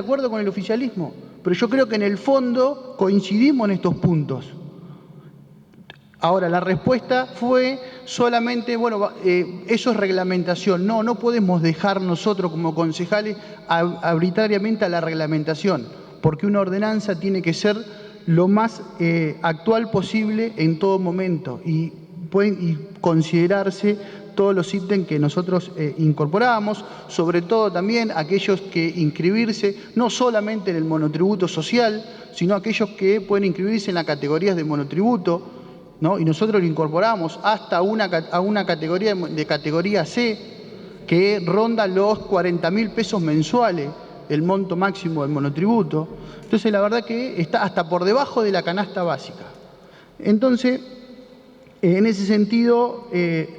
de acuerdo con el oficialismo, pero yo creo que en el fondo coincidimos en estos puntos. Ahora, la respuesta fue solamente, bueno, eso es reglamentación. No, no podemos dejar nosotros como concejales arbitrariamente a la reglamentación, porque una ordenanza tiene que ser lo más actual posible en todo momento y pueden considerarse todos los ítems que nosotros incorporamos, sobre todo también aquellos que inscribirse no solamente en el monotributo social, sino aquellos que pueden inscribirse en las categorías de monotributo, ¿no? Y nosotros lo incorporamos hasta a una categoría de categoría C, que ronda los 40.000 pesos mensuales, el monto máximo del monotributo. Entonces, la verdad que está hasta por debajo de la canasta básica. Entonces, en ese sentido,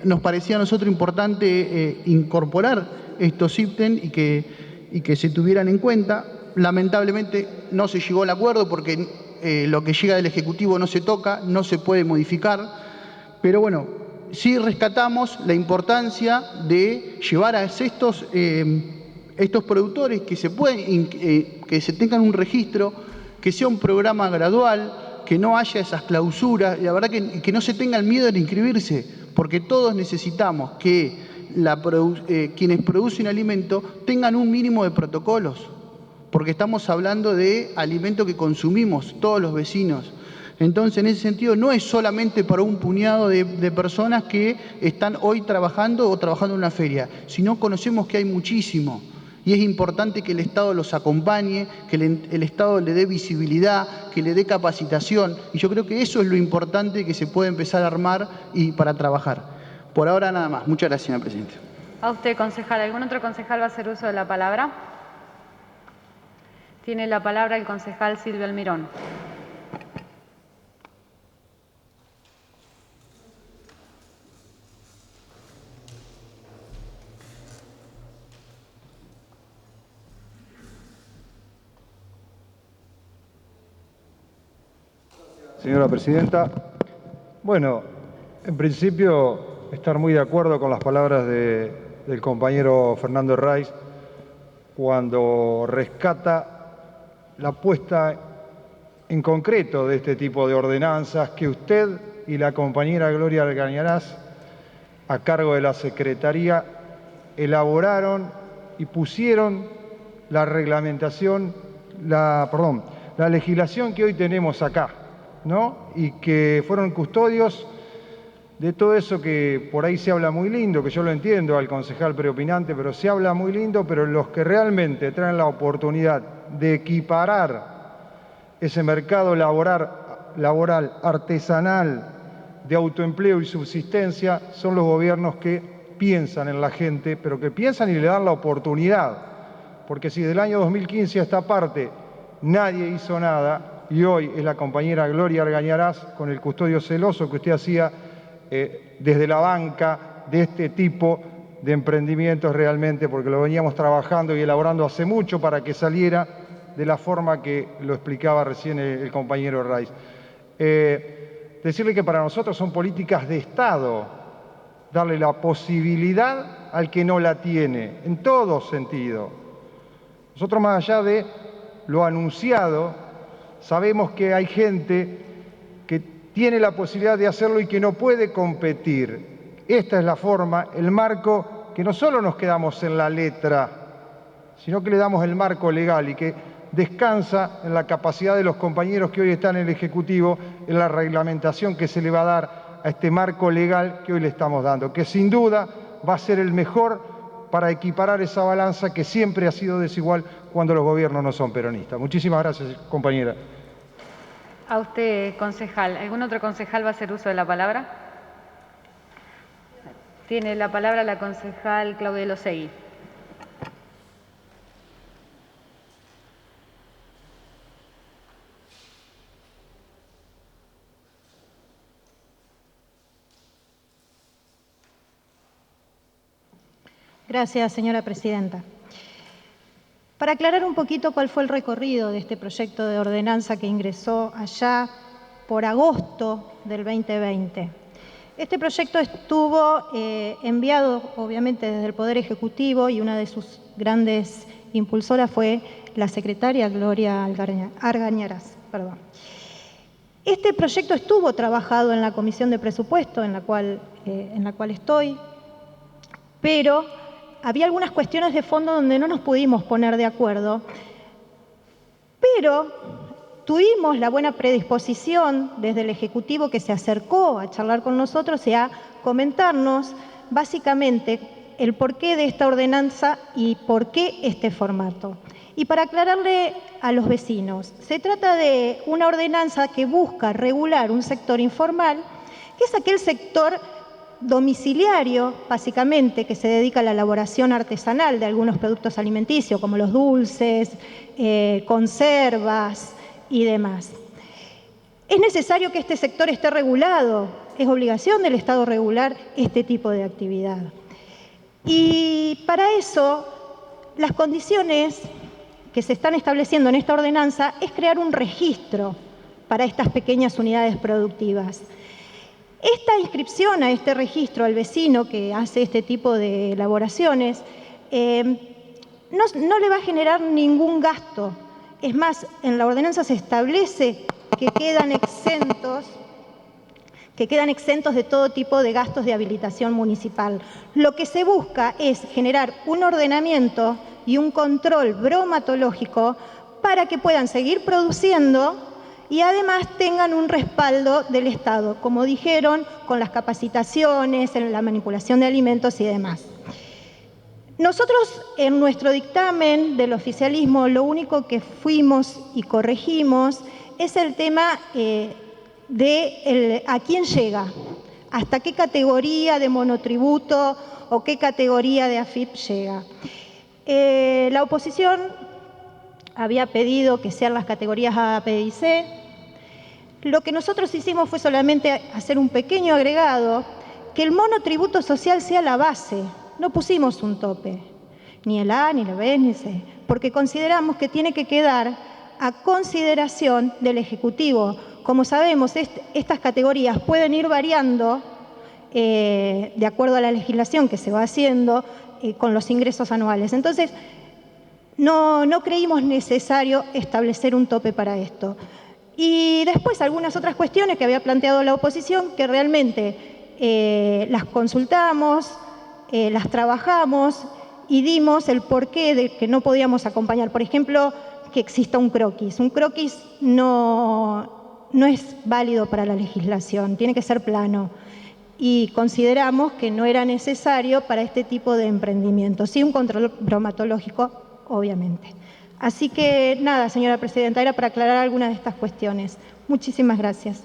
nos parecía a nosotros importante incorporar estos ítems y que se tuvieran en cuenta. Lamentablemente no se llegó al acuerdo porque lo que llega del Ejecutivo no se toca, no se puede modificar, pero bueno, sí rescatamos la importancia de llevar a estos productores que se tengan un registro, que sea un programa gradual, que no haya esas clausuras, y la verdad que no se tenga el miedo de inscribirse, porque todos necesitamos que quienes producen alimento tengan un mínimo de protocolos, porque estamos hablando de alimento que consumimos todos los vecinos. Entonces, en ese sentido, no es solamente para un puñado de personas que están hoy trabajando o trabajando en una feria, sino conocemos que hay muchísimo. Y es importante que el Estado los acompañe, que el Estado le dé visibilidad, que le dé capacitación. Y yo creo que eso es lo importante que se puede empezar a armar y para trabajar. Por ahora nada más. Muchas gracias, señora Presidenta. A usted, concejal. ¿Algún otro concejal va a hacer uso de la palabra? Tiene la palabra el concejal Silvio Almirón. Señora Presidenta, bueno, en principio estar muy de acuerdo con las palabras del compañero Fernando Herraiz cuando rescata la puesta en concreto de este tipo de ordenanzas que usted y la compañera Gloria Argañarás, a cargo de la Secretaría, elaboraron y pusieron la reglamentación, la legislación que hoy tenemos acá, ¿no? Y que fueron custodios de todo eso que por ahí se habla muy lindo, que yo lo entiendo al concejal preopinante, pero se habla muy lindo, pero los que realmente traen la oportunidad de equiparar ese mercado laboral artesanal de autoempleo y subsistencia son los gobiernos que piensan en la gente, pero que piensan y le dan la oportunidad. Porque si del año 2015 a esta parte nadie hizo nada, y hoy es la compañera Gloria Argañarás con el custodio celoso que usted hacía desde la banca de este tipo de emprendimientos realmente, porque lo veníamos trabajando y elaborando hace mucho para que saliera de la forma que lo explicaba recién el compañero Herraiz. Decirle que para nosotros son políticas de Estado, darle la posibilidad al que no la tiene, en todo sentido. Nosotros, más allá de lo anunciado, sabemos que hay gente que tiene la posibilidad de hacerlo y que no puede competir. Esta es la forma, el marco, que no solo nos quedamos en la letra, sino que le damos el marco legal y que descansa en la capacidad de los compañeros que hoy están en el Ejecutivo, en la reglamentación que se le va a dar a este marco legal que hoy le estamos dando, que sin duda va a ser el mejor para equiparar esa balanza que siempre ha sido desigual cuando los gobiernos no son peronistas. Muchísimas gracias, compañera. A usted, concejal. ¿Algún otro concejal va a hacer uso de la palabra? Tiene la palabra la concejal Claudia Losegui. Gracias, señora presidenta. Para aclarar un poquito cuál fue el recorrido de este proyecto de ordenanza que ingresó allá por agosto del 2020. Este proyecto estuvo enviado, obviamente, desde el Poder Ejecutivo y una de sus grandes impulsoras fue la secretaria Gloria Argañarás. Perdón. Este proyecto estuvo trabajado en la Comisión de Presupuesto, en la cual estoy, pero había algunas cuestiones de fondo donde no nos pudimos poner de acuerdo, pero tuvimos la buena predisposición desde el Ejecutivo que se acercó a charlar con nosotros y a comentarnos básicamente el porqué de esta ordenanza y por qué este formato. Y para aclararle a los vecinos, se trata de una ordenanza que busca regular un sector informal, que es aquel sector domiciliario, básicamente, que se dedica a la elaboración artesanal de algunos productos alimenticios, como los dulces, conservas y demás. Es necesario que este sector esté regulado, es obligación del Estado regular este tipo de actividad. Y para eso, las condiciones que se están estableciendo en esta ordenanza es crear un registro para estas pequeñas unidades productivas. Esta inscripción a este registro al vecino que hace este tipo de elaboraciones no le va a generar ningún gasto. Es más, en la ordenanza se establece que quedan exentos de todo tipo de gastos de habilitación municipal. Lo que se busca es generar un ordenamiento y un control bromatológico para que puedan seguir produciendo y además tengan un respaldo del Estado, como dijeron, con las capacitaciones, en la manipulación de alimentos y demás. Nosotros, en nuestro dictamen del oficialismo, lo único que fuimos y corregimos es el tema de a quién llega, hasta qué categoría de monotributo o qué categoría de AFIP llega. La oposición había pedido que sean las categorías A, B y C. Lo que nosotros hicimos fue solamente hacer un pequeño agregado, que el monotributo social sea la base. No pusimos un tope, ni el A, ni el B, ni el C, porque consideramos que tiene que quedar a consideración del Ejecutivo. Como sabemos, estas categorías pueden ir variando de acuerdo a la legislación que se va haciendo con los ingresos anuales. Entonces, no creímos necesario establecer un tope para esto. Y después algunas otras cuestiones que había planteado la oposición que realmente las consultamos, las trabajamos y dimos el porqué de que no podíamos acompañar. Por ejemplo, que exista un croquis. Un croquis no es válido para la legislación, tiene que ser plano. Y consideramos que no era necesario para este tipo de emprendimiento. Sí, un control bromatológico, obviamente. Así que nada, señora presidenta, era para aclarar algunas de estas cuestiones. Muchísimas gracias.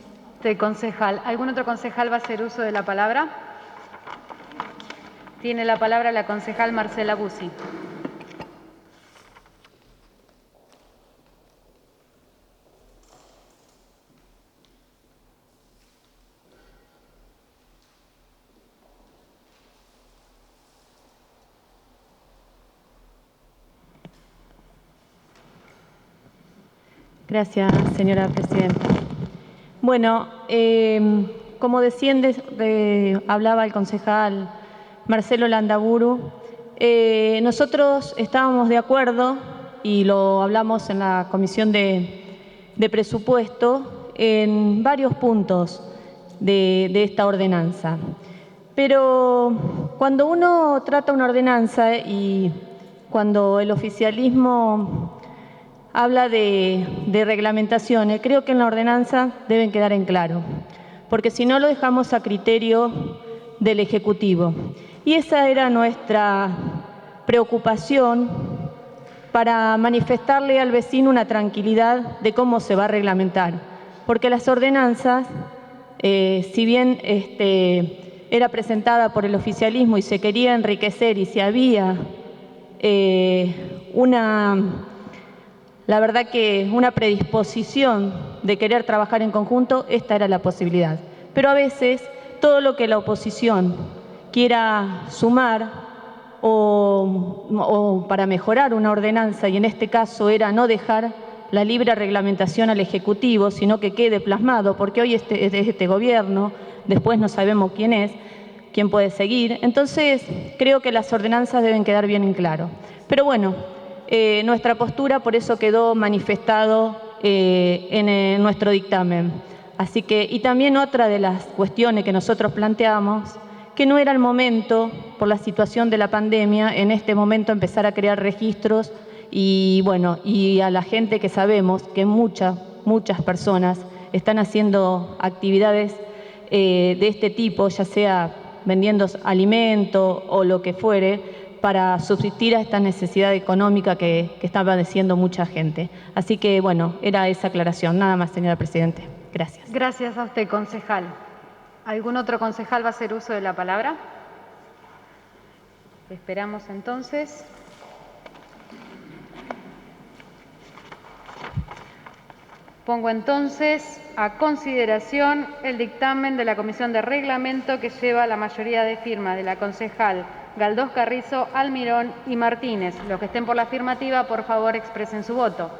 Concejal, ¿algún otro concejal va a hacer uso de la palabra? Tiene la palabra la concejal Marcela Bussi. Gracias, señora presidenta. Bueno, como decían, hablaba el concejal Marcelo Landaburu, nosotros estábamos de acuerdo, y lo hablamos en la Comisión de Presupuesto, en varios puntos de esta ordenanza. Pero cuando uno trata una ordenanza y cuando el oficialismo habla de reglamentaciones, creo que en la ordenanza deben quedar en claro, porque si no lo dejamos a criterio del Ejecutivo. Y esa era nuestra preocupación para manifestarle al vecino una tranquilidad de cómo se va a reglamentar. Porque las ordenanzas, si bien era presentada por el oficialismo y se quería enriquecer y si había la verdad que una predisposición de querer trabajar en conjunto, esta era la posibilidad. Pero a veces todo lo que la oposición quiera sumar o para mejorar una ordenanza, y en este caso era no dejar la libre reglamentación al Ejecutivo, sino que quede plasmado, porque hoy es este gobierno, después no sabemos quién puede seguir. Entonces creo que las ordenanzas deben quedar bien en claro. Pero bueno, nuestra postura por eso quedó manifestado en nuestro dictamen. Así que, y también otra de las cuestiones que nosotros planteamos, que no era el momento, por la situación de la pandemia, en este momento empezar a crear registros y, bueno, y a la gente que sabemos que muchas personas están haciendo actividades de este tipo, ya sea vendiendo alimento o lo que fuere, para subsistir a esta necesidad económica que está padeciendo mucha gente. Así que, bueno, era esa aclaración. Nada más, señora Presidenta. Gracias. Gracias a usted, concejal. ¿Algún otro concejal va a hacer uso de la palabra? Esperamos entonces. Pongo entonces a consideración el dictamen de la Comisión de Reglamento que lleva la mayoría de firmas de la concejal Galdós Carrizo, Almirón y Martínez. Los que estén por la afirmativa, por favor, expresen su voto.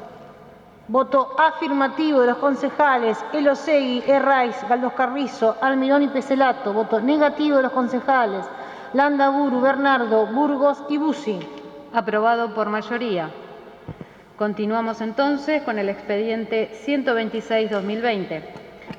Voto afirmativo de los concejales Elosegui, Herraiz, Galdós Carrizo, Almirón y Pecelato. Voto negativo de los concejales Landaburu, Bernardo, Burgos y Bussi. Aprobado por mayoría. Continuamos entonces con el expediente 126-2020.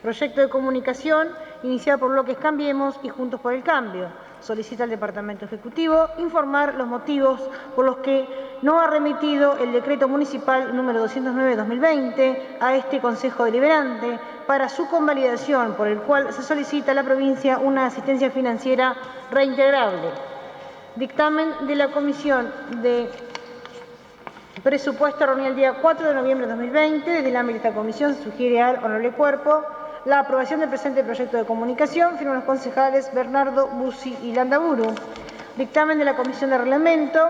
Proyecto de comunicación iniciado por Bloques Cambiemos y Juntos por el Cambio. Solicita al Departamento Ejecutivo informar los motivos por los que no ha remitido el decreto municipal número 209-2020 a este Consejo Deliberante para su convalidación, por el cual se solicita a la provincia una asistencia financiera reintegrable. Dictamen de la Comisión de Presupuesto reunida el día 4 de noviembre de 2020. Desde el ámbito de esta comisión se sugiere al honorable cuerpo la aprobación del presente proyecto de comunicación. Firman los concejales Bernardo, Bussi y Landaburu. Dictamen de la Comisión de Reglamento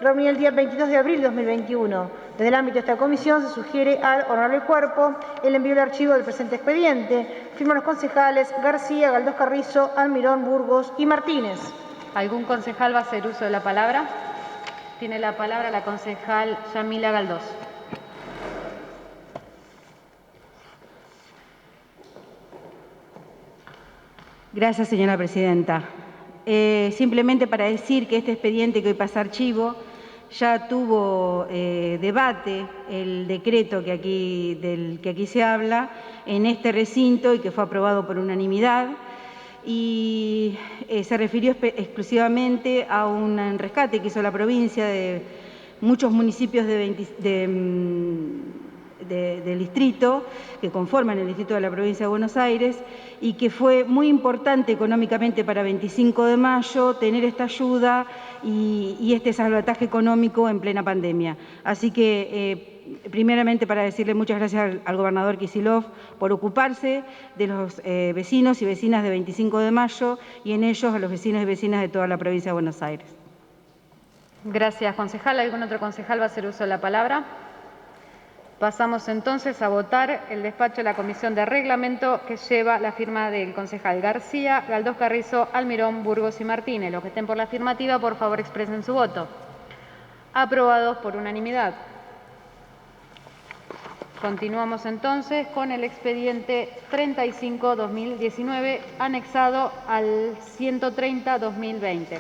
reunida el día 22 de abril de 2021. Desde el ámbito de esta comisión se sugiere al honorable cuerpo el envío del archivo del presente expediente. Firman los concejales García, Galdós Carrizo, Almirón, Burgos y Martínez. ¿Algún concejal va a hacer uso de la palabra? Tiene la palabra la concejal Yamila Galdós. Gracias, señora presidenta. Simplemente para decir que este expediente que hoy pasa a archivo ya tuvo debate el decreto del que aquí se habla en este recinto y que fue aprobado por unanimidad, y se refirió exclusivamente a un rescate que hizo la provincia de muchos municipios del distrito, que conforman el distrito de la provincia de Buenos Aires, y que fue muy importante económicamente para 25 de mayo tener esta ayuda y este salvataje económico en plena pandemia. Así que, primeramente, para decirle muchas gracias al gobernador Kicillof por ocuparse de los vecinos y vecinas de 25 de mayo y en ellos a los vecinos y vecinas de toda la provincia de Buenos Aires. Gracias, concejal. ¿Algún otro concejal va a hacer uso de la palabra? Pasamos entonces a votar el despacho de la Comisión de Reglamento que lleva la firma del concejal García, Galdós Carrizo, Almirón, Burgos y Martínez. Los que estén por la afirmativa, por favor, expresen su voto. Aprobados por unanimidad. Continuamos entonces con el expediente 35-2019, anexado al 130-2020.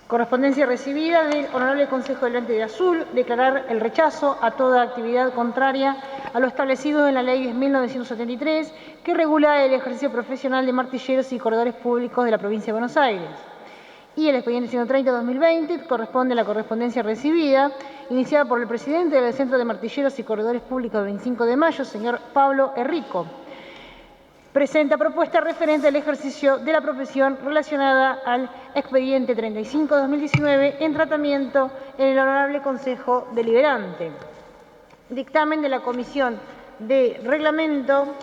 Correspondencia recibida del Honorable Consejo Deliberante de Azul, declarar el rechazo a toda actividad contraria a lo establecido en la Ley 10.973, que regula el ejercicio profesional de martilleros y corredores públicos de la provincia de Buenos Aires. Y el expediente 130-2020 corresponde a la correspondencia recibida, iniciada por el presidente del Centro de Martilleros y Corredores Públicos del 25 de mayo, señor Pablo Herrico. Presenta propuesta referente al ejercicio de la profesión relacionada al expediente 35-2019 en tratamiento en el Honorable Consejo Deliberante. Dictamen de la Comisión de Reglamento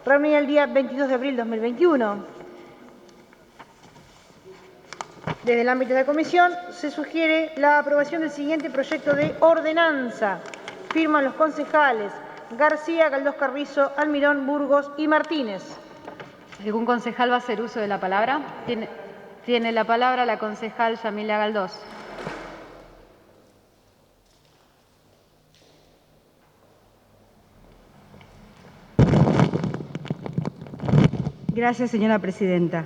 reunida el día 22 de abril de 2021. Desde el ámbito de la comisión se sugiere la aprobación del siguiente proyecto de ordenanza. Firman los concejales García, Galdós Carrizo, Almirón, Burgos y Martínez. ¿Algún concejal va a hacer uso de la palabra? Tiene la palabra la concejal Yamila Galdós. Gracias, señora presidenta.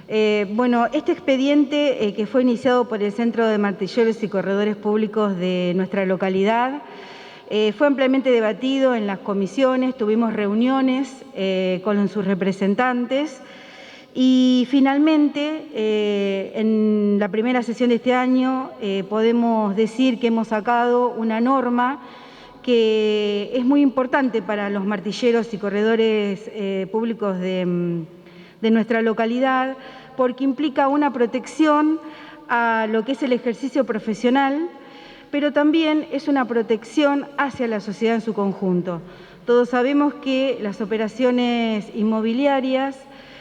Bueno, este expediente que fue iniciado por el Centro de Martilleros y Corredores Públicos de nuestra localidad fue ampliamente debatido en las comisiones, tuvimos reuniones con sus representantes y finalmente en la primera sesión de este año podemos decir que hemos sacado una norma que es muy importante para los martilleros y corredores públicos de nuestra localidad, porque implica una protección a lo que es el ejercicio profesional, pero también es una protección hacia la sociedad en su conjunto. Todos sabemos que las operaciones inmobiliarias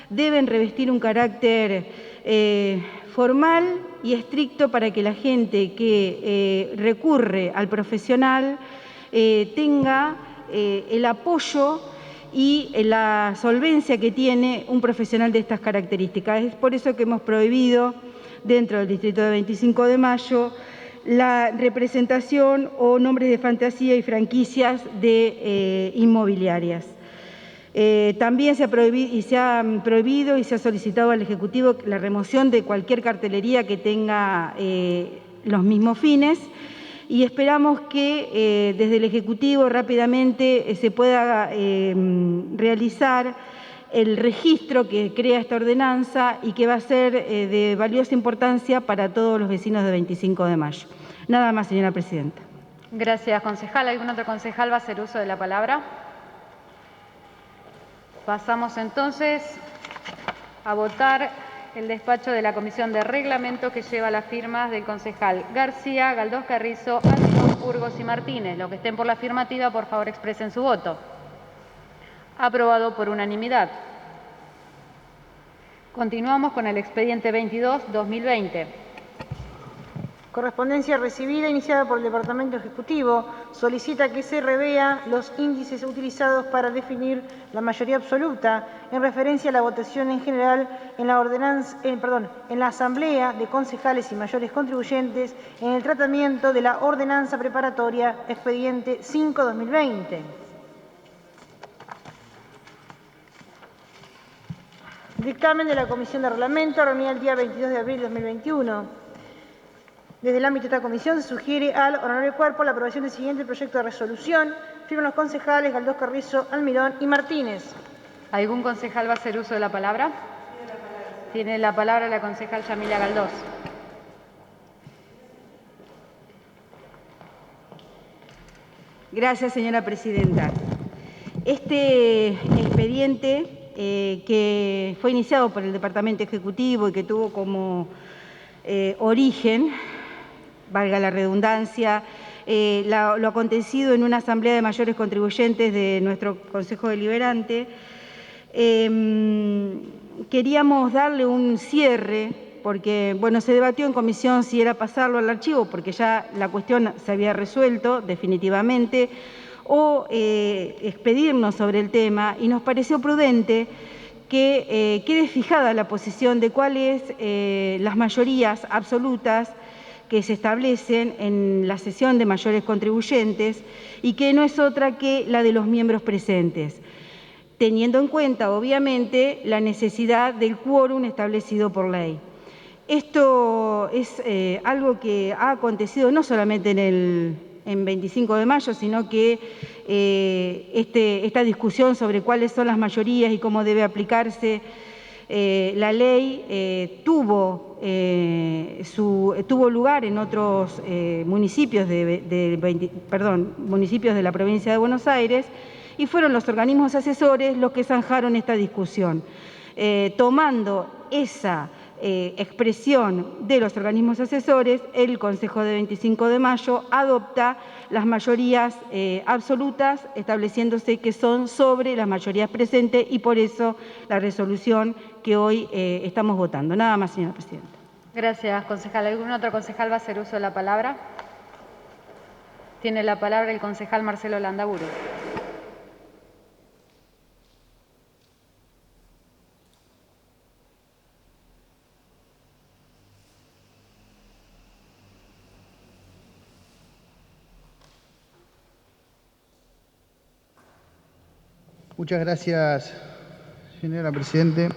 deben revestir un carácter formal y estricto para que la gente que recurre al profesional tenga el apoyo y la solvencia que tiene un profesional de estas características. Es por eso que hemos prohibido dentro del distrito de 25 de Mayo la representación o nombres de fantasía y franquicias de inmobiliarias. También se ha prohibido y se ha solicitado al Ejecutivo la remoción de cualquier cartelería que tenga los mismos fines y esperamos que desde el Ejecutivo rápidamente se pueda realizar el registro que crea esta ordenanza y que va a ser de valiosa importancia para todos los vecinos de 25 de Mayo. Nada más, señora presidenta. Gracias, concejal. ¿Algún otro concejal va a hacer uso de la palabra? Pasamos entonces a votar el despacho de la Comisión de Reglamento que lleva las firmas del concejal García, Galdós Carrizo, Almirón, Burgos y Martínez. Los que estén por la afirmativa, por favor, expresen su voto. Aprobado por unanimidad. Continuamos con el expediente 22-2020. Correspondencia recibida iniciada por el Departamento Ejecutivo solicita que se revean los índices utilizados para definir la mayoría absoluta en referencia a la votación en general en la Asamblea de Concejales y Mayores Contribuyentes en el tratamiento de la ordenanza preparatoria expediente 5-2020. Dictamen de la Comisión de Reglamento reunida el día 22 de abril de 2021. Desde el ámbito de esta comisión se sugiere al honorable cuerpo la aprobación del siguiente proyecto de resolución. Firman los concejales Galdós Carrizo, Almirón y Martínez. ¿Algún concejal va a hacer uso de la palabra? Tiene la palabra la concejal Yamila Galdós. Gracias, señora presidenta. Este expediente que fue iniciado por el Departamento Ejecutivo y que tuvo como origen, valga la redundancia, lo acontecido en una asamblea de mayores contribuyentes de nuestro Consejo Deliberante, queríamos darle un cierre porque, bueno, se debatió en comisión si era pasarlo al archivo porque ya la cuestión se había resuelto definitivamente o expedirnos sobre el tema y nos pareció prudente que quede fijada la posición de cuáles las mayorías absolutas que se establecen en la sesión de mayores contribuyentes y que no es otra que la de los miembros presentes, teniendo en cuenta, obviamente, la necesidad del quórum establecido por ley. Esto es algo que ha acontecido no solamente en 25 de mayo, sino que esta discusión sobre cuáles son las mayorías y cómo debe aplicarse la ley tuvo lugar en otros municipios municipios de la provincia de Buenos Aires y fueron los organismos asesores los que zanjaron esta discusión. Tomando esa expresión de los organismos asesores, el Consejo de 25 de Mayo adopta las mayorías absolutas, estableciéndose que son sobre las mayorías presentes y por eso la resolución que hoy estamos votando. Nada más, señora presidenta. Gracias, concejal. ¿Algún otro concejal va a hacer uso de la palabra? Tiene la palabra el concejal Marcelo Landaburu. Muchas gracias, señora Presidente.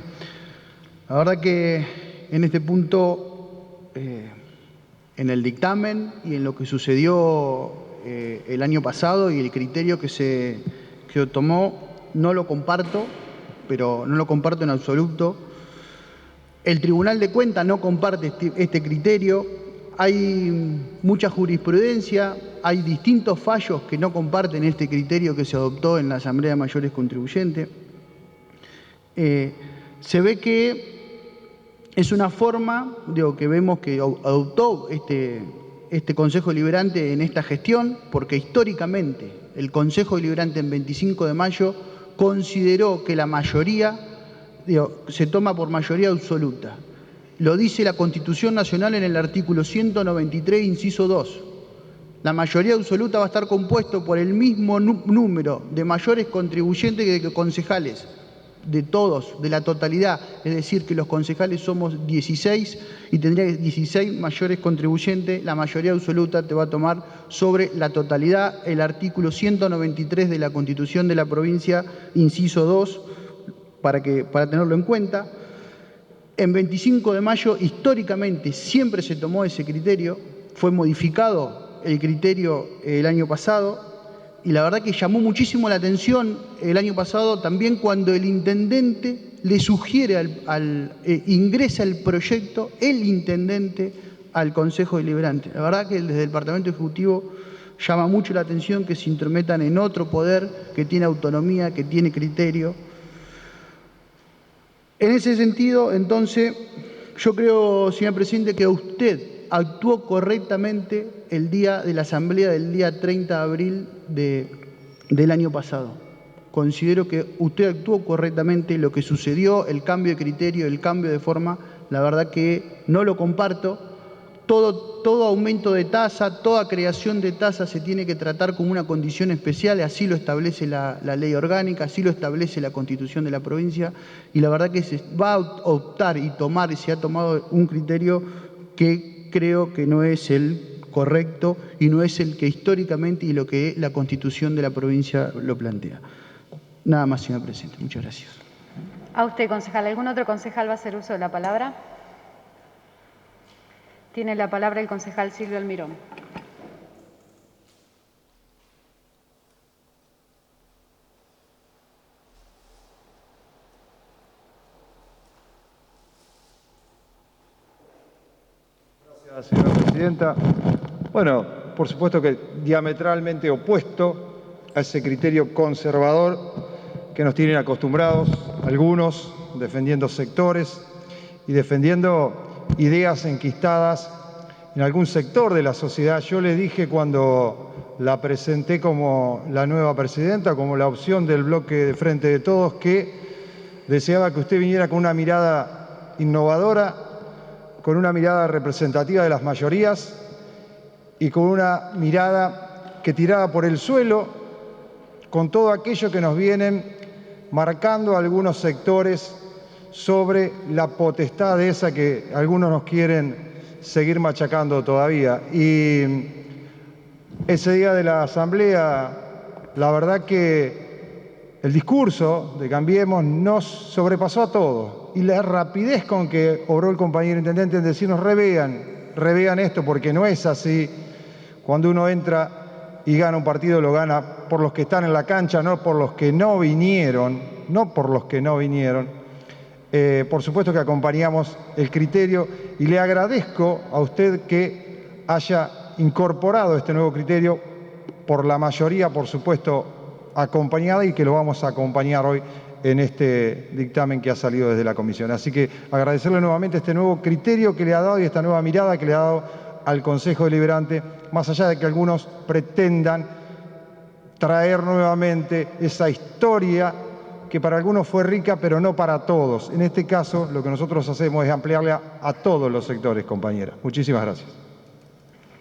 La verdad que en este punto, en el dictamen y en lo que sucedió el año pasado y el criterio que se tomó, no lo comparto, pero no lo comparto en absoluto. El Tribunal de Cuentas no comparte este criterio. Hay mucha jurisprudencia, hay distintos fallos que no comparten este criterio que se adoptó en la Asamblea de Mayores Contribuyentes. Se ve que es una forma, que vemos que adoptó este Consejo Deliberante en esta gestión, porque históricamente el Consejo Deliberante en 25 de mayo consideró que la mayoría, se toma por mayoría absoluta. Lo dice la Constitución Nacional en el artículo 193, inciso 2. La mayoría absoluta va a estar compuesto por el mismo número de mayores contribuyentes que de concejales, de todos, de la totalidad. Es decir, que los concejales somos 16 y tendría 16 mayores contribuyentes. La mayoría absoluta te va a tomar sobre la totalidad el artículo 193 de la Constitución de la provincia, inciso 2, para tenerlo en cuenta. En 25 de mayo, históricamente, siempre se tomó ese criterio. Fue modificado el criterio el año pasado. Y la verdad que llamó muchísimo la atención el año pasado también cuando el intendente le sugiere, ingresa el proyecto, el intendente, al Consejo Deliberante. La verdad que desde el Departamento Ejecutivo llama mucho la atención que se intrometan en otro poder que tiene autonomía, que tiene criterio. En ese sentido, entonces, yo creo, señor presidente, que usted actuó correctamente el día de la asamblea del día 30 de abril del año pasado. Considero que usted actuó correctamente. Lo que sucedió, el cambio de criterio, el cambio de forma, la verdad que no lo comparto. Todo aumento de tasa, toda creación de tasa se tiene que tratar como una condición especial, así lo establece la ley orgánica, así lo establece la Constitución de la provincia, y la verdad que se va a optar y se ha tomado un criterio que creo que no es el correcto y no es el que históricamente y lo que la Constitución de la provincia lo plantea. Nada más, señor presidente. Muchas gracias. A usted, concejal. ¿Algún otro concejal va a hacer uso de la palabra? Tiene la palabra el concejal Silvio Almirón. Gracias, señora presidenta. Bueno, por supuesto que diametralmente opuesto a ese criterio conservador que nos tienen acostumbrados algunos, defendiendo sectores y defendiendo ideas enquistadas en algún sector de la sociedad. Yo le dije cuando la presenté como la nueva presidenta, como la opción del bloque de Frente de Todos, que deseaba que usted viniera con una mirada innovadora, con una mirada representativa de las mayorías y con una mirada que tiraba por el suelo con todo aquello que nos vienen marcando algunos sectores sobre la potestad de esa que algunos nos quieren seguir machacando todavía. Y ese día de la asamblea, la verdad que el discurso de Cambiemos nos sobrepasó a todos. Y la rapidez con que obró el compañero intendente en decirnos revean esto, porque no es así. Cuando uno entra y gana un partido, lo gana por los que están en la cancha, no por los que no vinieron, por supuesto que acompañamos el criterio y le agradezco a usted que haya incorporado este nuevo criterio por la mayoría, por supuesto, acompañada, y que lo vamos a acompañar hoy en este dictamen que ha salido desde la comisión. Así que agradecerle nuevamente este nuevo criterio que le ha dado y esta nueva mirada que le ha dado al Consejo Deliberante, más allá de que algunos pretendan traer nuevamente esa historia que para algunos fue rica, pero no para todos. En este caso, lo que nosotros hacemos es ampliarla a todos los sectores, compañera. Muchísimas gracias.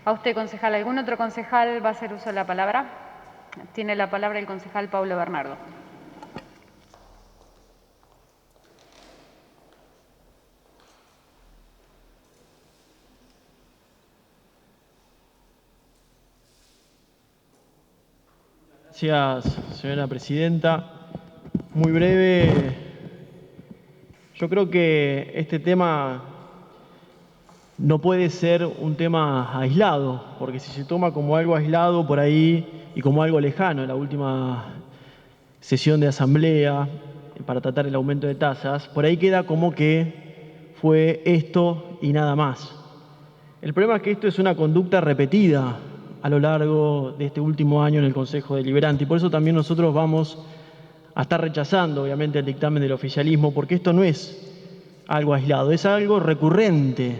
A usted, concejal. ¿Algún otro concejal va a hacer uso de la palabra? Tiene la palabra el concejal Pablo Bernardo. Gracias, señora presidenta. Muy breve, Yo creo que este tema no puede ser un tema aislado, porque si se toma como algo aislado por ahí y como algo lejano en la última sesión de asamblea para tratar el aumento de tasas, por ahí queda como que fue esto y nada más. El problema es que esto es una conducta repetida a lo largo de este último año en el Consejo Deliberante, y por eso también nosotros vamos a estar rechazando, obviamente, el dictamen del oficialismo, porque esto no es algo aislado, es algo recurrente,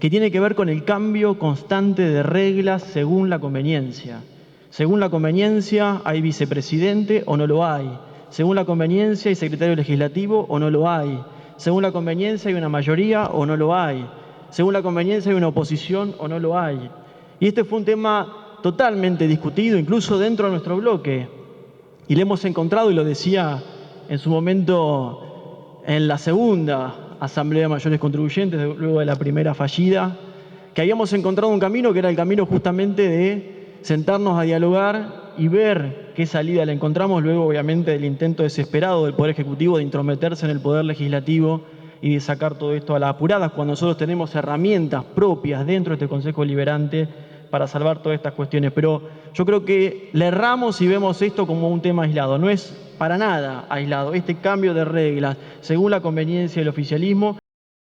que tiene que ver con el cambio constante de reglas según la conveniencia. Según la conveniencia hay vicepresidente o no lo hay. Según la conveniencia hay secretario legislativo o no lo hay. Según la conveniencia hay una mayoría o no lo hay. Según la conveniencia hay una oposición o no lo hay. Y este fue un tema totalmente discutido, incluso dentro de nuestro bloque. Y le hemos encontrado, y lo decía en su momento en la segunda Asamblea de Mayores Contribuyentes, luego de la primera fallida, que habíamos encontrado un camino que era el camino justamente de sentarnos a dialogar y ver qué salida le encontramos, luego obviamente del intento desesperado del Poder Ejecutivo de intrometerse en el Poder Legislativo y de sacar todo esto a las apuradas, cuando nosotros tenemos herramientas propias dentro de este Consejo Deliberante para salvar todas estas cuestiones. Pero yo creo que le erramos y vemos esto como un tema aislado. No es para nada aislado. Este cambio de reglas, según la conveniencia del oficialismo,